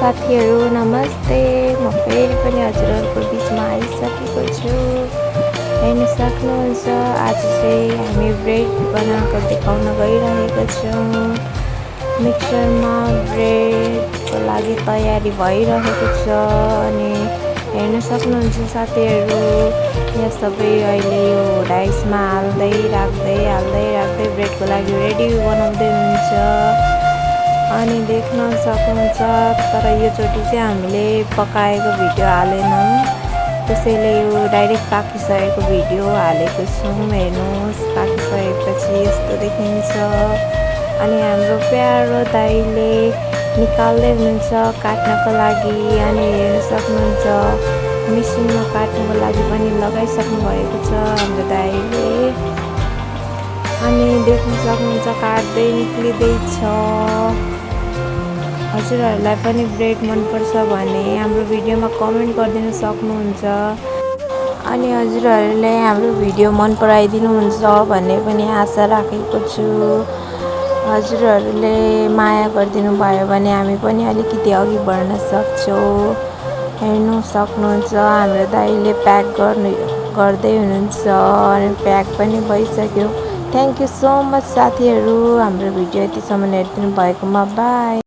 साथीहरू नमस्ते। म फेरि पनि हजुरहरूको बिचमा आइसकेको छु। हेर्न सक्नुहुन्छ आज चाहिँ हामी ब्रेड बनाएको देखाउन गइरहेको छौँ। मिक्सरमा ब्रेडको लागि तयारी भइरहेको छ अनि हेर्न सक्नुहुन्छ साथीहरू यहाँ सबै अहिले यो डाइसमा हाल्दै राख्दै ब्रेडको लागि रेडी बनाउँदै हुन्छ अनि देख्न सक्नुहुन्छ। तर यो चोटि चाहिँ हामीले पकाएको भिडियो हालेनौँ, त्यसैले यो डाइरेक्ट पाकिसकेको भिडियो हालेको छौँ। हेर्नुहोस् पाकिसकेपछि यस्तो देखिन्छ अनि हाम्रो प्यारो दाइले निकाल्दै हुनुहुन्छ काट्नको लागि अनि हेर्न सक्नुहुन्छ मेसिनमा काट्नको लागि पनि लगाइसक्नु भएको छ हाम्रो दाइले अनि देख्न सक्नुहुन्छ काट्दै निक्लिँदैछ। हजुरहरूलाई पनि ब्रेड मनपर्छ भने हाम्रो भिडियोमा कमेन्ट गरिदिन सक्नुहुन्छ अनि हजुरहरूले हाम्रो भिडियो मन पराइदिनुहुन्छ भन्ने पनि आशा राखेको छु। हजुरहरूले माया गरिदिनु भयो भने हामी पनि अलिकति अघि बढ्न सक्छौँ। हेर्नु सक्नुहुन्छ हाम्रो दाइले प्याक गर्दै हुनुहुन्छ अनि प्याक पनि भइसक्यो। थ्याङ्क यू सो मच साथीहरू, हाम्रो भिडियो यतिसम्म हेरिदिनु भएकोमा बाई।